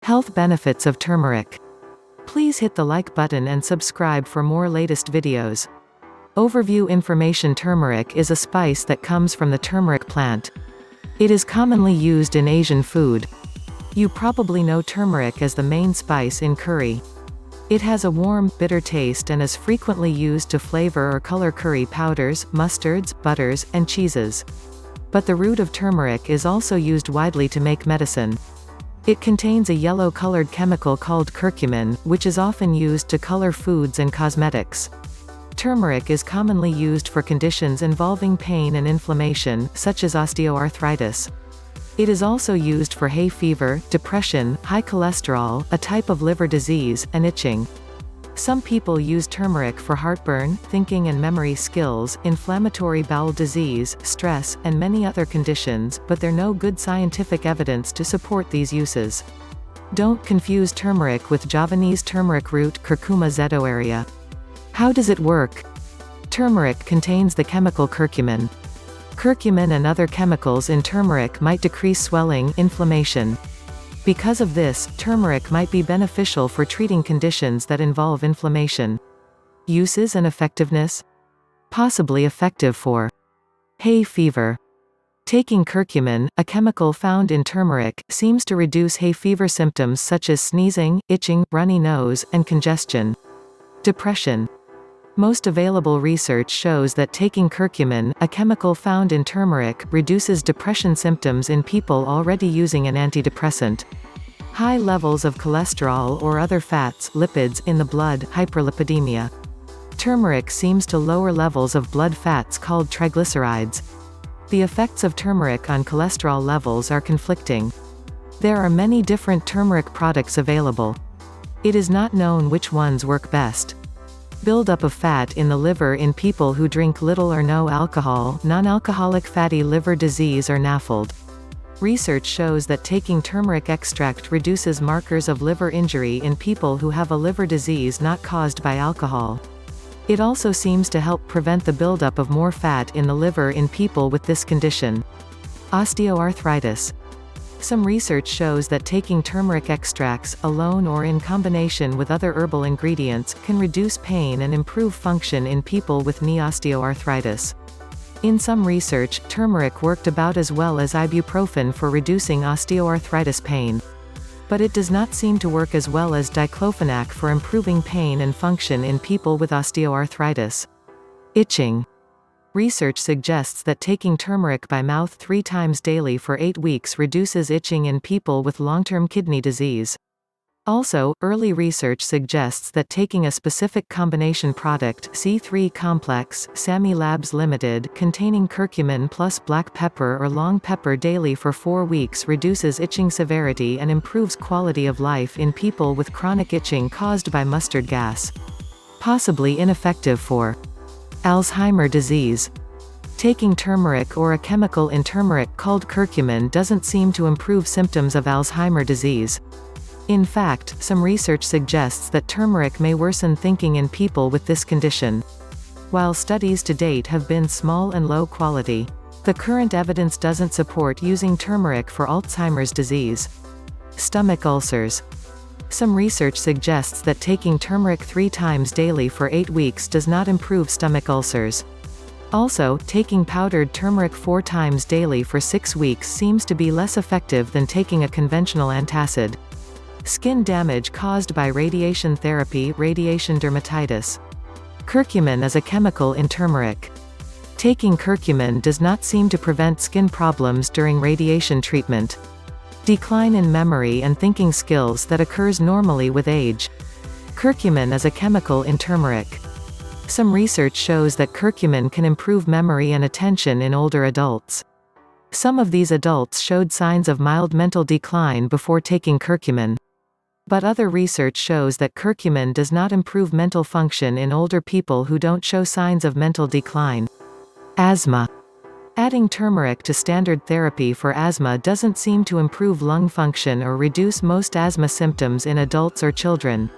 Health benefits of turmeric. Please hit the like button and subscribe for more latest videos. Overview information. Turmeric is a spice that comes from the turmeric plant. It is commonly used in Asian food. You probably know turmeric as the main spice in curry. It has a warm, bitter taste and is frequently used to flavor or color curry powders, mustards, butters, and cheeses. But the root of turmeric is also used widely to make medicine. It contains a yellow-colored chemical called curcumin, which is often used to color foods and cosmetics. Turmeric is commonly used for conditions involving pain and inflammation, such as osteoarthritis. It is also used for hay fever, depression, high cholesterol, a type of liver disease, and itching. Some people use turmeric for heartburn, thinking and memory skills, inflammatory bowel disease, stress, and many other conditions, but there's no good scientific evidence to support these uses. Don't confuse turmeric with Javanese turmeric root Curcuma xetoarea. How does it work? Turmeric contains the chemical curcumin. Curcumin and other chemicals in turmeric might decrease swelling, inflammation. Because of this, turmeric might be beneficial for treating conditions that involve inflammation. Uses and effectiveness? Possibly effective for hay fever. Taking curcumin, a chemical found in turmeric, seems to reduce hay fever symptoms such as sneezing, itching, runny nose, and congestion. Depression. Most available research shows that taking curcumin, a chemical found in turmeric, reduces depression symptoms in people already using an antidepressant. High levels of cholesterol or other fats, lipids, in the blood, hyperlipidemia. Turmeric seems to lower levels of blood fats called triglycerides. The effects of turmeric on cholesterol levels are conflicting. There are many different turmeric products available. It is not known which ones work best. Buildup of fat in the liver in people who drink little or no alcohol, non-alcoholic fatty liver disease or NAFLD. Research shows that taking turmeric extract reduces markers of liver injury in people who have a liver disease not caused by alcohol. It also seems to help prevent the buildup of more fat in the liver in people with this condition. Osteoarthritis. Some research shows that taking turmeric extracts, alone or in combination with other herbal ingredients, can reduce pain and improve function in people with knee osteoarthritis. In some research, turmeric worked about as well as ibuprofen for reducing osteoarthritis pain. But it does not seem to work as well as diclofenac for improving pain and function in people with osteoarthritis. Itching. Research suggests that taking turmeric by mouth 3 times daily for 8 weeks reduces itching in people with long-term kidney disease. Also, early research suggests that taking a specific combination product, C3 Complex, SAMI Labs Limited, containing curcumin plus black pepper or long pepper daily for 4 weeks reduces itching severity and improves quality of life in people with chronic itching caused by mustard gas. Possibly ineffective for Alzheimer's disease. Taking turmeric or a chemical in turmeric called curcumin doesn't seem to improve symptoms of Alzheimer's disease. In fact, some research suggests that turmeric may worsen thinking in people with this condition. While studies to date have been small and low quality, the current evidence doesn't support using turmeric for Alzheimer's disease. Stomach ulcers. Some research suggests that taking turmeric 3 times daily for 8 weeks does not improve stomach ulcers. Also, taking powdered turmeric 4 times daily for 6 weeks seems to be less effective than taking a conventional antacid. Skin damage caused by radiation therapy, radiation dermatitis. Curcumin is a chemical in turmeric. Taking curcumin does not seem to prevent skin problems during radiation treatment. Decline in memory and thinking skills that occurs normally with age. Curcumin is a chemical in turmeric. Some research shows that curcumin can improve memory and attention in older adults. Some of these adults showed signs of mild mental decline before taking curcumin. But other research shows that curcumin does not improve mental function in older people who don't show signs of mental decline. Asthma. Adding turmeric to standard therapy for asthma doesn't seem to improve lung function or reduce most asthma symptoms in adults or children.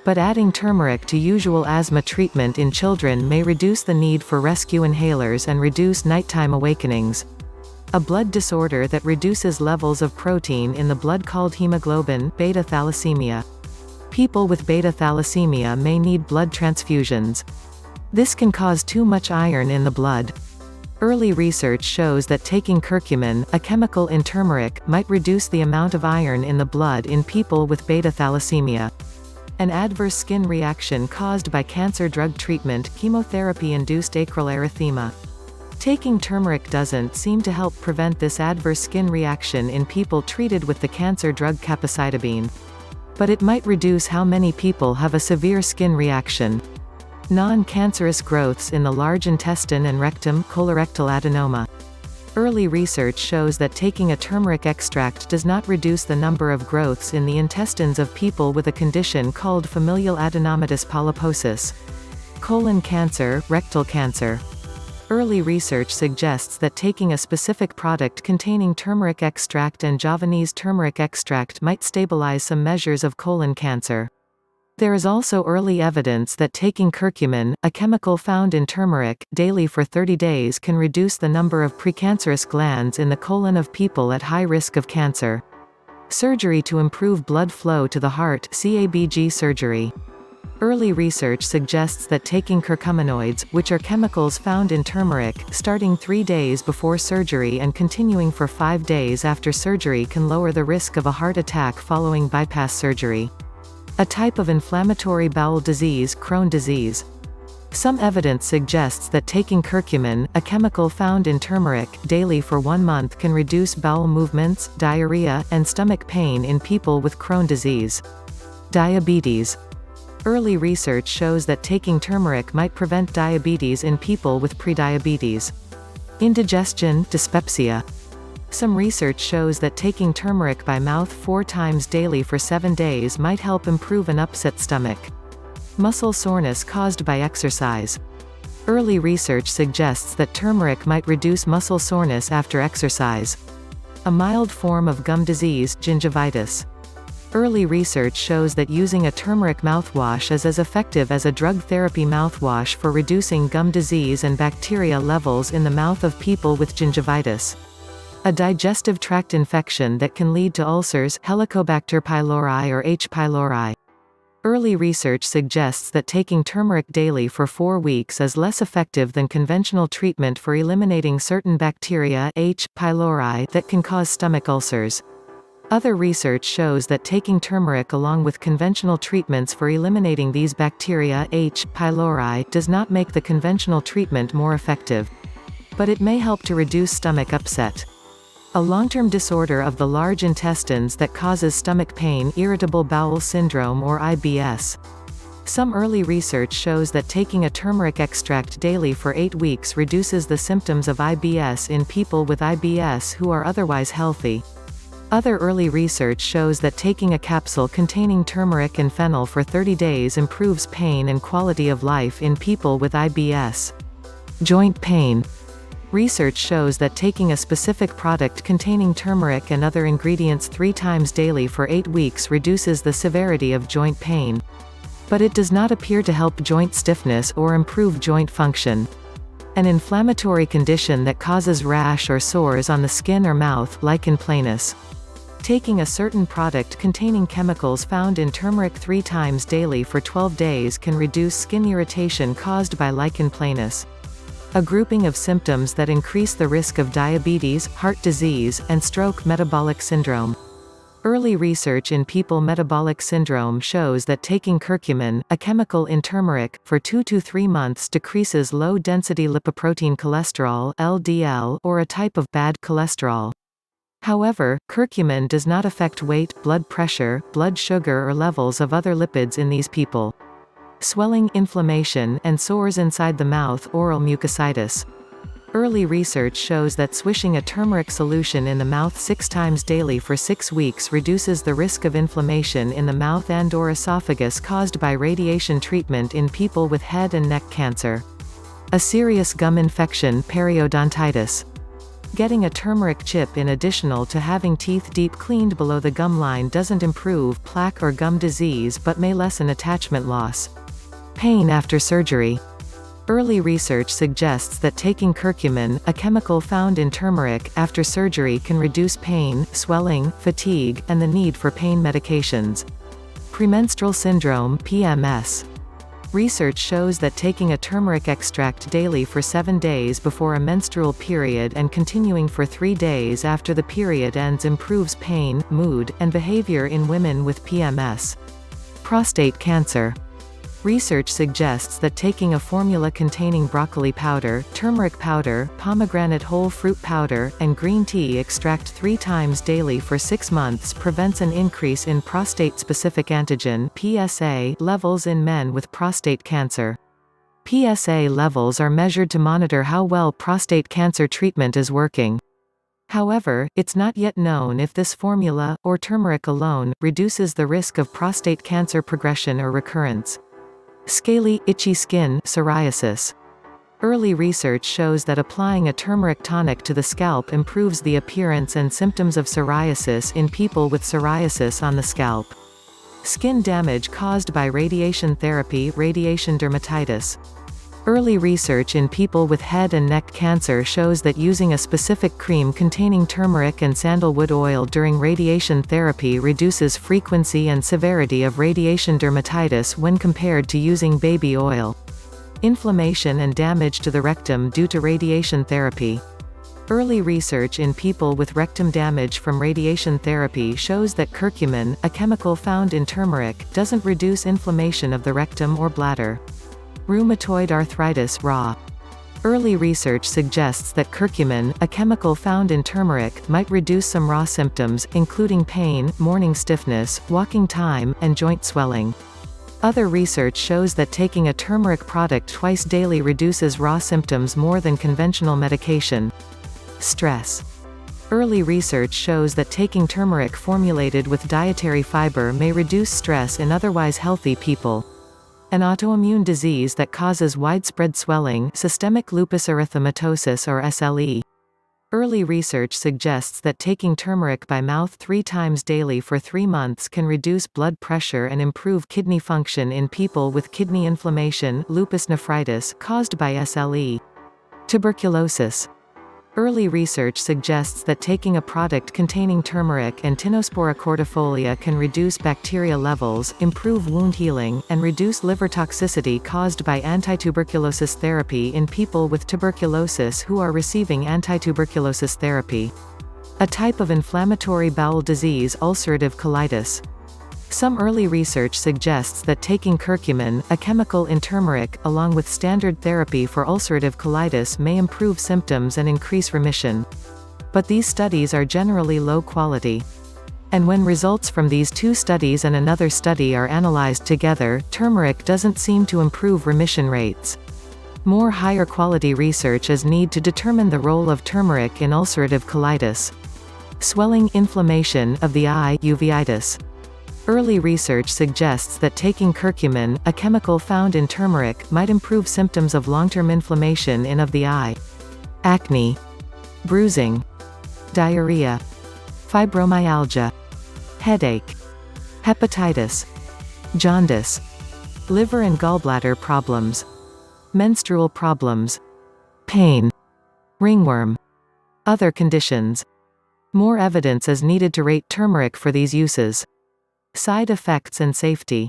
But adding turmeric to usual asthma treatment in children may reduce the need for rescue inhalers and reduce nighttime awakenings. a blood disorder that reduces levels of protein in the blood called hemoglobin, beta thalassemia. People with beta thalassemia may need blood transfusions. This can cause too much iron in the blood. Early research shows that taking curcumin, a chemical in turmeric, might reduce the amount of iron in the blood in people with beta thalassemia. An adverse skin reaction caused by cancer drug treatment, chemotherapy-induced acral erythema. Taking turmeric doesn't seem to help prevent this adverse skin reaction in people treated with the cancer drug capecitabine. But it might reduce how many people have a severe skin reaction. Non-cancerous growths in the large intestine and rectum, colorectal adenoma. Early research shows that taking a turmeric extract does not reduce the number of growths in the intestines of people with a condition called familial adenomatous polyposis. Colon cancer, rectal cancer. Early research suggests that taking a specific product containing turmeric extract and Javanese turmeric extract might stabilize some measures of colon cancer. There is also early evidence that taking curcumin, a chemical found in turmeric, daily for 30 days can reduce the number of precancerous glands in the colon of people at high risk of cancer. Surgery to improve blood flow to the heart, CABG surgery. Early research suggests that taking curcuminoids, which are chemicals found in turmeric, starting 3 days before surgery and continuing for 5 days after surgery can lower the risk of a heart attack following bypass surgery. A type of inflammatory bowel disease, Crohn's disease. Some evidence suggests that taking curcumin, a chemical found in turmeric, daily for 1 month can reduce bowel movements, diarrhea, and stomach pain in people with Crohn's disease. Diabetes. Early research shows that taking turmeric might prevent diabetes in people with prediabetes. Indigestion, dyspepsia. Some research shows that taking turmeric by mouth 4 times daily for 7 days might help improve an upset stomach. Muscle soreness caused by exercise. Early research suggests that turmeric might reduce muscle soreness after exercise. A mild form of gum disease, gingivitis. Early research shows that using a turmeric mouthwash is as effective as a drug therapy mouthwash for reducing gum disease and bacteria levels in the mouth of people with gingivitis. A digestive tract infection that can lead to ulcers, Helicobacter pylori or H. pylori. Early research suggests that taking turmeric daily for 4 weeks is less effective than conventional treatment for eliminating certain bacteria, H. pylori, that can cause stomach ulcers. Other research shows that taking turmeric along with conventional treatments for eliminating these bacteria, H. pylori, does not make the conventional treatment more effective. But it may help to reduce stomach upset. A long-term disorder of the large intestines that causes stomach pain, irritable bowel syndrome or IBS. Some early research shows that taking a turmeric extract daily for 8 weeks reduces the symptoms of IBS in people with IBS who are otherwise healthy. Other early research shows that taking a capsule containing turmeric and fennel for 30 days improves pain and quality of life in people with IBS. Joint pain. Research shows that taking a specific product containing turmeric and other ingredients 3 times daily for 8 weeks reduces the severity of joint pain. But it does not appear to help joint stiffness or improve joint function. An inflammatory condition that causes rash or sores on the skin or mouth, lichen planus. Taking a certain product containing chemicals found in turmeric 3 times daily for 12 days can reduce skin irritation caused by lichen planus. A grouping of symptoms that increase the risk of diabetes, heart disease, and stroke. Metabolic syndrome. Early research in people metabolic syndrome shows that taking curcumin, a chemical in turmeric, for 2 to 3 months decreases low-density lipoprotein cholesterol (LDL) or a type of bad cholesterol. However, curcumin does not affect weight, blood pressure, blood sugar or levels of other lipids in these people. Swelling, inflammation, and sores inside the mouth, oral mucositis. Early research shows that swishing a turmeric solution in the mouth 6 times daily for 6 weeks reduces the risk of inflammation in the mouth and/or esophagus caused by radiation treatment in people with head and neck cancer. A serious gum infection, periodontitis. Getting a turmeric chip in additional to having teeth deep cleaned below the gum line doesn't improve plaque or gum disease but may lessen attachment loss. Pain after surgery. Early research suggests that taking curcumin, a chemical found in turmeric, after surgery can reduce pain, swelling, fatigue, and the need for pain medications. Premenstrual syndrome (PMS). Research shows that taking a turmeric extract daily for 7 days before a menstrual period and continuing for 3 days after the period ends improves pain, mood, and behavior in women with PMS. Prostate cancer. Research suggests that taking a formula containing broccoli powder, turmeric powder, pomegranate whole fruit powder, and green tea extract 3 times daily for 6 months prevents an increase in prostate-specific antigen (PSA) levels in men with prostate cancer. PSA levels are measured to monitor how well prostate cancer treatment is working. However, it's not yet known if this formula, or turmeric alone, reduces the risk of prostate cancer progression or recurrence. Scaly, itchy skin, psoriasis. Early research shows that applying a turmeric tonic to the scalp improves the appearance and symptoms of psoriasis in people with psoriasis on the scalp. Skin damage caused by radiation therapy, radiation dermatitis. Early research in people with head and neck cancer shows that using a specific cream containing turmeric and sandalwood oil during radiation therapy reduces frequency and severity of radiation dermatitis when compared to using baby oil. Inflammation and damage to the rectum due to radiation therapy. Early research in people with rectum damage from radiation therapy shows that curcumin, a chemical found in turmeric, doesn't reduce inflammation of the rectum or bladder. Rheumatoid arthritis (RA). Early research suggests that curcumin, a chemical found in turmeric, might reduce some RA symptoms, including pain, morning stiffness, walking time, and joint swelling. Other research shows that taking a turmeric product twice daily reduces RA symptoms more than conventional medication. Stress. Early research shows that taking turmeric formulated with dietary fiber may reduce stress in otherwise healthy people. An autoimmune disease that causes widespread swelling, systemic lupus erythematosus or SLE. Early research suggests that taking turmeric by mouth 3 times daily for 3 months can reduce blood pressure and improve kidney function in people with kidney inflammation, lupus nephritis, caused by SLE. Tuberculosis. Early research suggests that taking a product containing turmeric and Tinospora cordifolia can reduce bacteria levels, improve wound healing, and reduce liver toxicity caused by antituberculosis therapy in people with tuberculosis who are receiving antituberculosis therapy. A type of inflammatory bowel disease, ulcerative colitis. Some early research suggests that taking curcumin, a chemical in turmeric, along with standard therapy for ulcerative colitis may improve symptoms and increase remission. But these studies are generally low quality. And when results from these 2 studies and another study are analyzed together, turmeric doesn't seem to improve remission rates. More higher quality research is needed to determine the role of turmeric in ulcerative colitis. Swelling, inflammation of the eye, uveitis. Early research suggests that taking curcumin, a chemical found in turmeric, might improve symptoms of long-term inflammation of the eye. Acne. Bruising. Diarrhea. Fibromyalgia. Headache. Hepatitis. Jaundice. Liver and gallbladder problems. Menstrual problems. Pain. Ringworm. Other conditions. More evidence is needed to rate turmeric for these uses. Side effects and safety.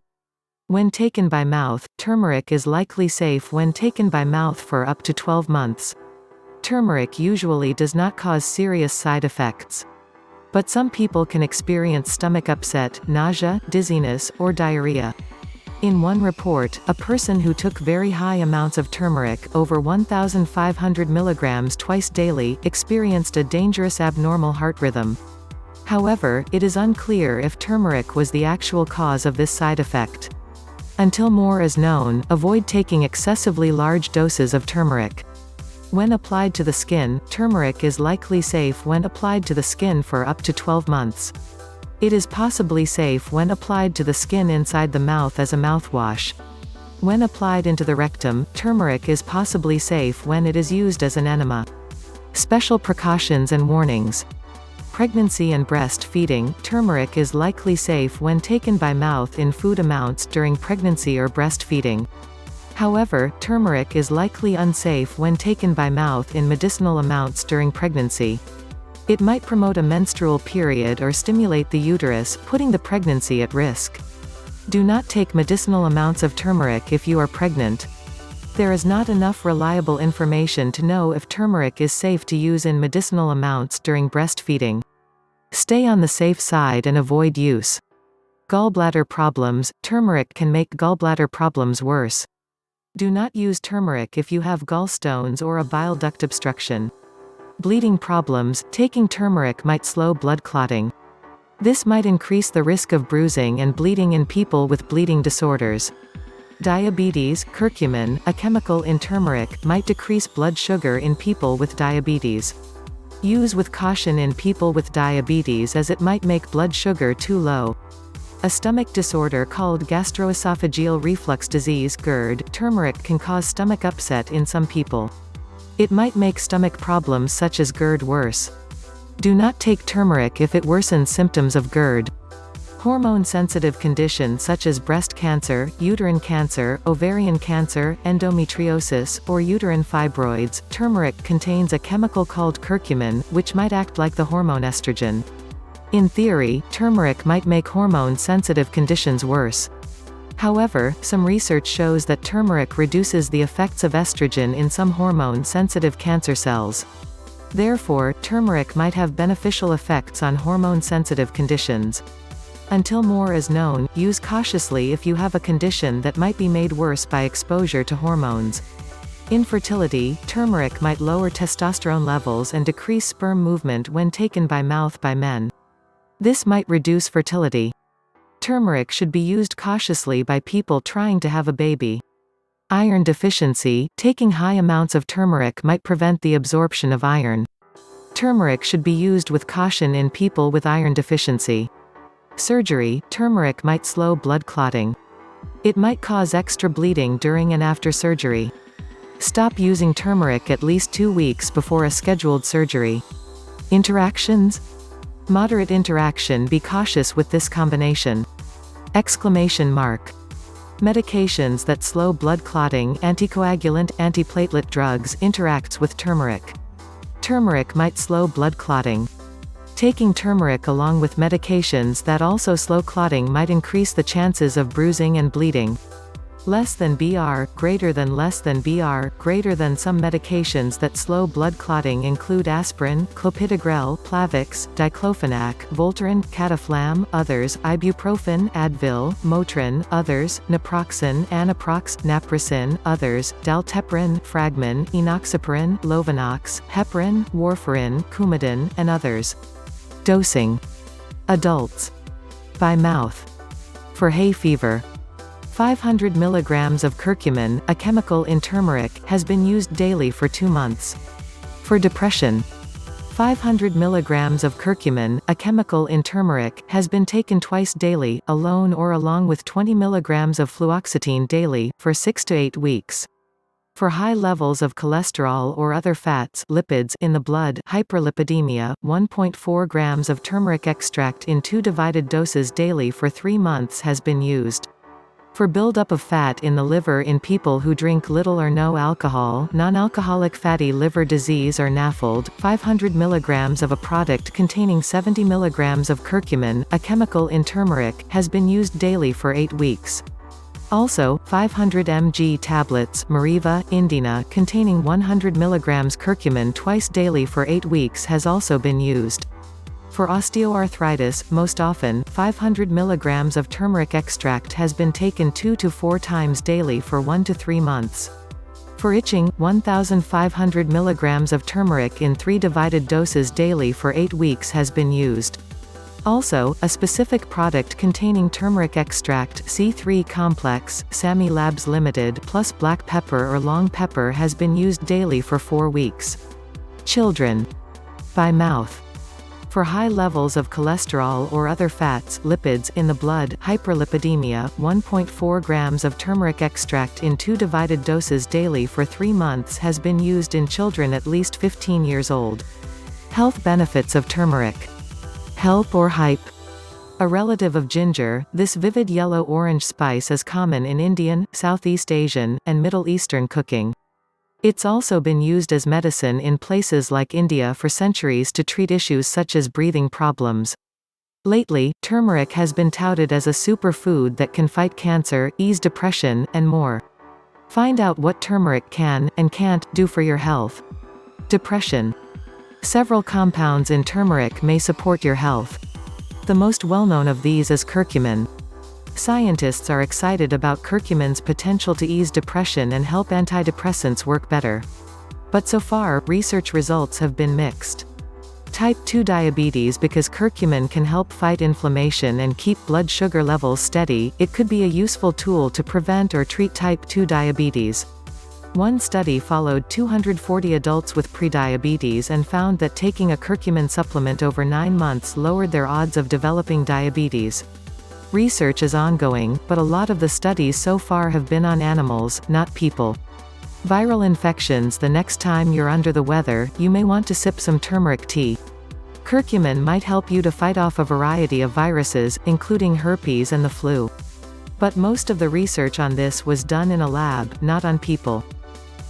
When taken by mouth, turmeric is likely safe when taken by mouth for up to 12 months. Turmeric usually does not cause serious side effects. But some people can experience stomach upset, nausea, dizziness, or diarrhea. In one report, a person who took very high amounts of turmeric, over 1,500 milligrams twice daily, experienced a dangerous abnormal heart rhythm. However, it is unclear if turmeric was the actual cause of this side effect. Until more is known, avoid taking excessively large doses of turmeric. When applied to the skin, turmeric is likely safe when applied to the skin for up to 12 months. It is possibly safe when applied to the skin inside the mouth as a mouthwash. When applied into the rectum, turmeric is possibly safe when it is used as an enema. Special precautions and warnings. Pregnancy and breastfeeding, turmeric is likely safe when taken by mouth in food amounts during pregnancy or breastfeeding. However, turmeric is likely unsafe when taken by mouth in medicinal amounts during pregnancy. It might promote a menstrual period or stimulate the uterus, putting the pregnancy at risk. Do not take medicinal amounts of turmeric if you are pregnant. There is not enough reliable information to know if turmeric is safe to use in medicinal amounts during breastfeeding. Stay on the safe side and avoid use. Gallbladder problems. Turmeric can make gallbladder problems worse. Do not use turmeric if you have gallstones or a bile duct obstruction. Bleeding problems. Taking turmeric might slow blood clotting. This might increase the risk of bruising and bleeding in people with bleeding disorders. Diabetes. Curcumin, a chemical in turmeric, might decrease blood sugar in people with diabetes. Use with caution in people with diabetes as it might make blood sugar too low. A stomach disorder called gastroesophageal reflux disease (GERD), turmeric can cause stomach upset in some people. It might make stomach problems such as GERD worse. Do not take turmeric if it worsens symptoms of GERD. Hormone-sensitive conditions such as breast cancer, uterine cancer, ovarian cancer, endometriosis, or uterine fibroids. Turmeric contains a chemical called curcumin, which might act like the hormone estrogen. In theory, turmeric might make hormone-sensitive conditions worse. However, some research shows that turmeric reduces the effects of estrogen in some hormone-sensitive cancer cells. Therefore, turmeric might have beneficial effects on hormone-sensitive conditions. Until more is known, use cautiously if you have a condition that might be made worse by exposure to hormones. Infertility. Turmeric might lower testosterone levels and decrease sperm movement when taken by mouth by men. This might reduce fertility. Turmeric should be used cautiously by people trying to have a baby. Iron deficiency. Taking high amounts of turmeric might prevent the absorption of iron. Turmeric should be used with caution in people with iron deficiency. Surgery. Turmeric might slow blood clotting. It might cause extra bleeding during and after surgery. Stop using turmeric at least 2 weeks before a scheduled surgery. Interactions? Moderate interaction. Be cautious with this combination. Exclamation mark. Medications that slow blood clotting, anticoagulant, antiplatelet drugs, interacts with turmeric. Turmeric might slow blood clotting. Taking turmeric along with medications that also slow clotting might increase the chances of bruising and bleeding. Less than Br, greater than less than Br, greater than. Some medications that slow blood clotting include aspirin, clopidogrel, Plavix, diclofenac, Voltaren, Cataflam, others, ibuprofen, Advil, Motrin, others, naproxen, anaprox, naproxen, others, dalteparin, Fragmin, enoxaparin, Lovenox, heparin, warfarin, Coumadin, and others. Dosing. Adults. By mouth. For hay fever. 500 mg of curcumin, a chemical in turmeric, has been used daily for 2 months. For depression. 500 mg of curcumin, a chemical in turmeric, has been taken twice daily, alone or along with 20 mg of fluoxetine daily, for 6 to 8 weeks. For high levels of cholesterol or other fats lipids in the blood hyperlipidemia, 1.4 grams of turmeric extract in 2 divided doses daily for 3 months has been used. For buildup of fat in the liver in people who drink little or no alcohol, non-alcoholic fatty liver disease or NAFLD, 500 mg of a product containing 70 mg of curcumin, a chemical in turmeric, has been used daily for 8 weeks. Also, 500 mg tablets, Mariva, Indina, containing 100 mg curcumin twice daily for 8 weeks has also been used. For osteoarthritis, most often, 500 mg of turmeric extract has been taken 2 to 4 times daily for 1 to 3 months. For itching, 1,500 mg of turmeric in 3 divided doses daily for 8 weeks has been used. Also, a specific product containing turmeric extract C3 complex, Sami Labs Limited plus black pepper or long pepper has been used daily for 4 weeks. Children. By mouth. For high levels of cholesterol or other fats lipids in the blood hyperlipidemia, 1.4 grams of turmeric extract in 2 divided doses daily for 3 months has been used in children at least 15 years old. Health benefits of turmeric. Help or hype. A relative of ginger, this vivid yellow-orange spice is common in Indian, Southeast Asian, and Middle Eastern cooking. It's also been used as medicine in places like India for centuries to treat issues such as breathing problems. Lately, turmeric has been touted as a superfood that can fight cancer, ease depression, and more. Find out what turmeric can, and can't, do for your health. Depression. Several compounds in turmeric may support your health. The most well-known of these is curcumin. Scientists are excited about curcumin's potential to ease depression and help antidepressants work better. But so far, research results have been mixed. Type 2 diabetes. Because curcumin can help fight inflammation and keep blood sugar levels steady, it could be a useful tool to prevent or treat type 2 diabetes. One study followed 240 adults with prediabetes and found that taking a curcumin supplement over 9 months lowered their odds of developing diabetes. Research is ongoing, but a lot of the studies so far have been on animals, not people. Viral infections. The next time you're under the weather, you may want to sip some turmeric tea. Curcumin might help you to fight off a variety of viruses, including herpes and the flu. But most of the research on this was done in a lab, not on people.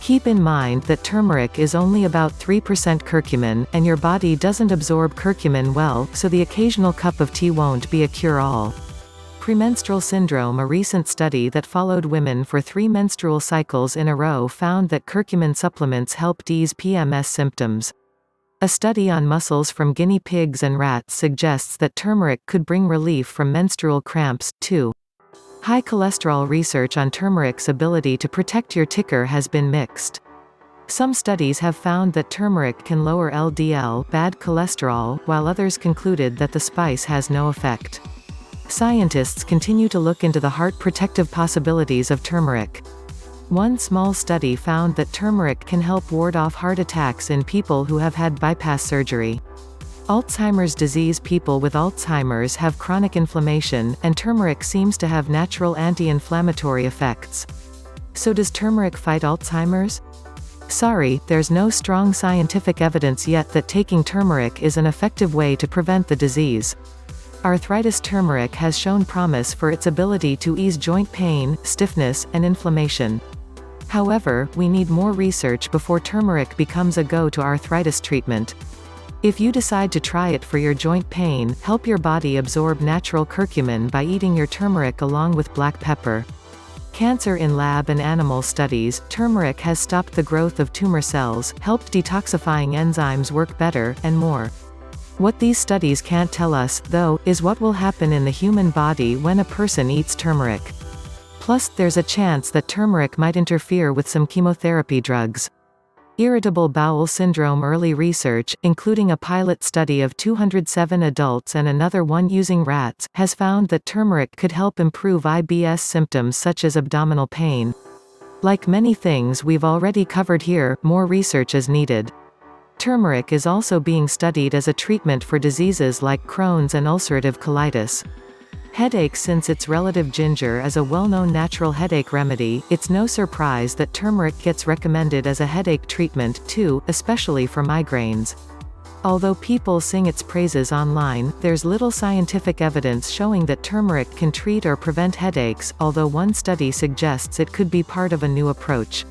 Keep in mind that turmeric is only about 3% curcumin, and your body doesn't absorb curcumin well, so the occasional cup of tea won't be a cure-all. Premenstrual syndrome. A recent study that followed women for 3 menstrual cycles in a row found that curcumin supplements helped ease PMS symptoms. A study on muscles from guinea pigs and rats suggests that turmeric could bring relief from menstrual cramps, too. High cholesterol. Research on turmeric's ability to protect your ticker has been mixed. Some studies have found that turmeric can lower LDL, bad cholesterol, while others concluded that the spice has no effect. Scientists continue to look into the heart protective possibilities of turmeric. One small study found that turmeric can help ward off heart attacks in people who have had bypass surgery. Alzheimer's disease. People with Alzheimer's have chronic inflammation, and turmeric seems to have natural anti-inflammatory effects. So does turmeric fight Alzheimer's? Sorry, there's no strong scientific evidence yet that taking turmeric is an effective way to prevent the disease. Arthritis. Turmeric has shown promise for its ability to ease joint pain, stiffness, and inflammation. However, we need more research before turmeric becomes a go-to arthritis treatment. If you decide to try it for your joint pain, help your body absorb natural curcumin by eating your turmeric along with black pepper. Cancer. In lab and animal studies, turmeric has stopped the growth of tumor cells, helped detoxifying enzymes work better, and more. What these studies can't tell us, though, is what will happen in the human body when a person eats turmeric. Plus, there's a chance that turmeric might interfere with some chemotherapy drugs. Irritable bowel syndrome. Early research, including a pilot study of 207 adults and another one using rats, has found that turmeric could help improve IBS symptoms such as abdominal pain. Like many things we've already covered here, more research is needed. Turmeric is also being studied as a treatment for diseases like Crohn's and ulcerative colitis. Headaches. Since its relative ginger is a well-known natural headache remedy, it's no surprise that turmeric gets recommended as a headache treatment, too, especially for migraines. Although people sing its praises online, there's little scientific evidence showing that turmeric can treat or prevent headaches, although one study suggests it could be part of a new approach.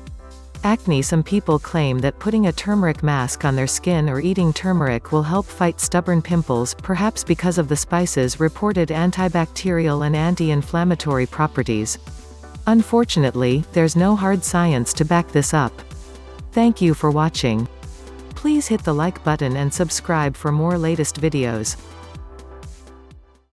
Acne. Some people claim that putting a turmeric mask on their skin or eating turmeric will help fight stubborn pimples, perhaps because of the spice's reported antibacterial and anti-inflammatory properties. Unfortunately, there's no hard science to back this up. Thank you for watching. Please hit the like button and subscribe for more latest videos.